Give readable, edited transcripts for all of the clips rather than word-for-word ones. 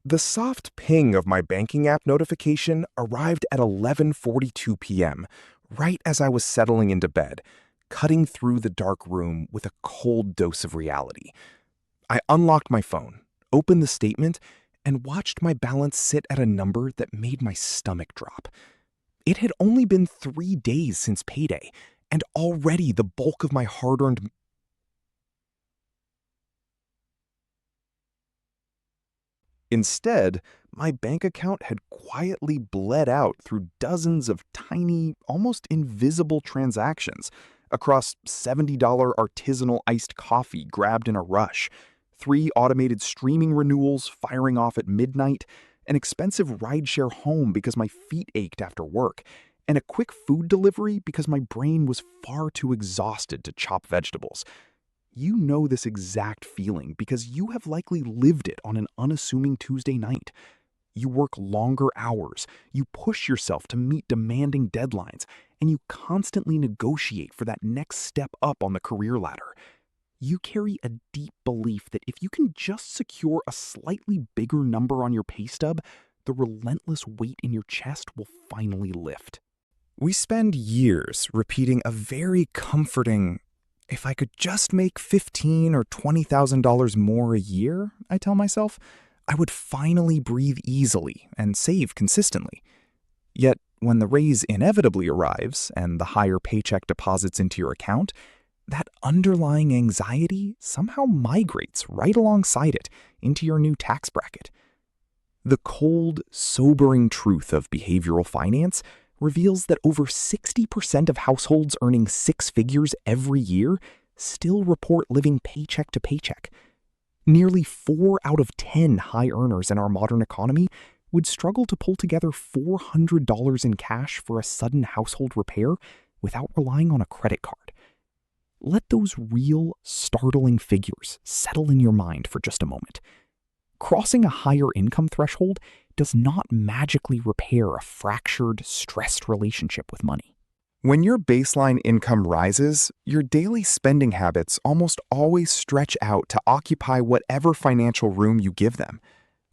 The soft ping of my banking app notification arrived at 11:42 p.m., right as I was settling into bed, cutting through the dark room with a cold dose of reality. I unlocked my phone, opened the statement, and watched my balance sit at a number that made my stomach drop. It had only been 3 days since payday, and already the bulk of my hard-earned... Instead, my bank account had quietly bled out through dozens of tiny, almost invisible transactions across $70 artisanal iced coffee grabbed in a rush, 3 automated streaming renewals firing off at midnight, an expensive rideshare home because my feet ached after work, and a quick food delivery because my brain was far too exhausted to chop vegetables. You know this exact feeling because you have likely lived it on an unassuming Tuesday night. You work longer hours, you push yourself to meet demanding deadlines, and you constantly negotiate for that next step up on the career ladder. You carry a deep belief that if you can just secure a slightly bigger number on your pay stub, the relentless weight in your chest will finally lift. We spend years repeating a very comforting, "If I could just make $15,000 or $20,000 more a year," I tell myself, I would finally breathe easily and save consistently. Yet, when the raise inevitably arrives and the higher paycheck deposits into your account, that underlying anxiety somehow migrates right alongside it into your new tax bracket. The cold, sobering truth of behavioral finance reveals that over 60% of households earning 6 figures every year still report living paycheck to paycheck. Nearly 4 out of 10 high earners in our modern economy would struggle to pull together $400 in cash for a sudden household repair without relying on a credit card. Let those real, startling figures settle in your mind for just a moment. Crossing a higher income threshold does not magically repair a fractured, stressed relationship with money. When your baseline income rises, your daily spending habits almost always stretch out to occupy whatever financial room you give them.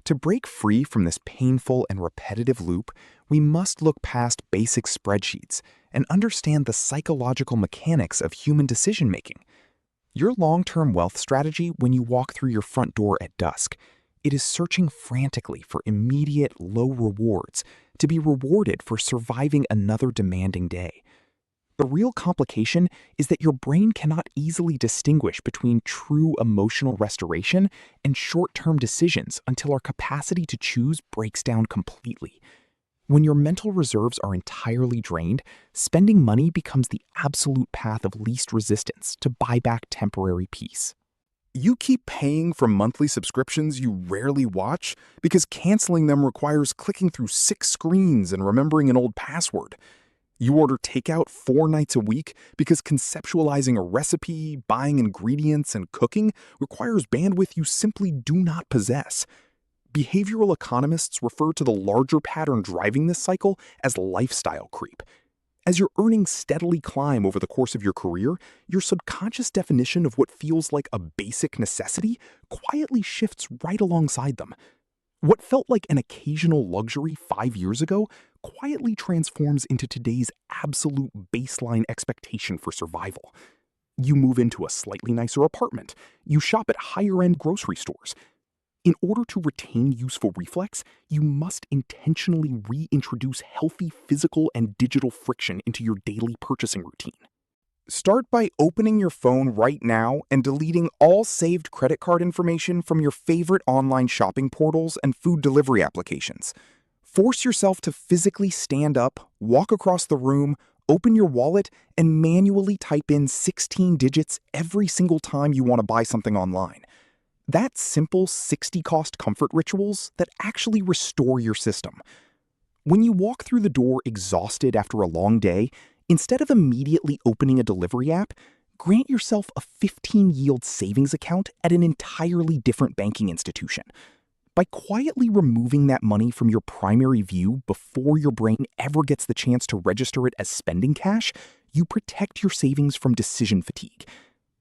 To break free from this painful and repetitive loop, we must look past basic spreadsheets and understand the psychological mechanics of human decision-making. Your long-term wealth strategy when you walk through your front door at dusk, it is searching frantically for immediate, low rewards to be rewarded for surviving another demanding day. The real complication is that your brain cannot easily distinguish between true emotional restoration and short-term decisions until our capacity to choose breaks down completely. When your mental reserves are entirely drained, spending money becomes the absolute path of least resistance to buy back temporary peace. You keep paying for monthly subscriptions you rarely watch because canceling them requires clicking through 6 screens and remembering an old password. You order takeout 4 nights a week because conceptualizing a recipe, buying ingredients, and cooking requires bandwidth you simply do not possess. Behavioral economists refer to the larger pattern driving this cycle as lifestyle creep. As your earnings steadily climb over the course of your career, your subconscious definition of what feels like a basic necessity quietly shifts right alongside them. What felt like an occasional luxury 5 years ago quietly transforms into today's absolute baseline expectation for survival. You move into a slightly nicer apartment. You shop at higher-end grocery stores. In order to retain useful reflex, you must intentionally reintroduce healthy physical and digital friction into your daily purchasing routine. Start by opening your phone right now and deleting all saved credit card information from your favorite online shopping portals and food delivery applications. Force yourself to physically stand up, walk across the room, open your wallet, and manually type in 16 digits every single time you want to buy something online. That's simple 60-cost comfort rituals that actually restore your system. When you walk through the door exhausted after a long day, instead of immediately opening a delivery app, grant yourself a 15-yield savings account at an entirely different banking institution. By quietly removing that money from your primary view before your brain ever gets the chance to register it as spending cash, you protect your savings from decision fatigue.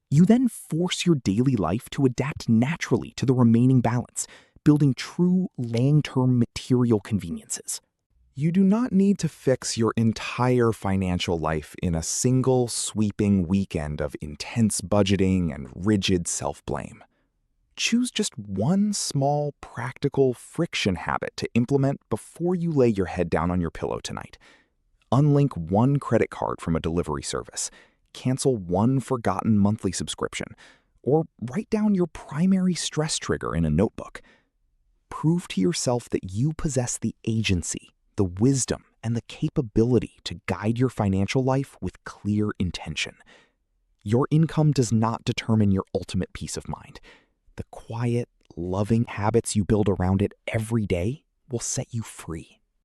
You then force your daily life to adapt naturally to the remaining balance, building true long-term material conveniences. You do not need to fix your entire financial life in a single sweeping weekend of intense budgeting and rigid self-blame. Choose just one small, practical friction habit to implement before you lay your head down on your pillow tonight. Unlink one credit card from a delivery service, cancel one forgotten monthly subscription, or write down your primary stress trigger in a notebook. Prove to yourself that you possess the agency, the wisdom, and the capability to guide your financial life with clear intention. Your income does not determine your ultimate peace of mind. The quiet, loving habits you build around it every day will set you free.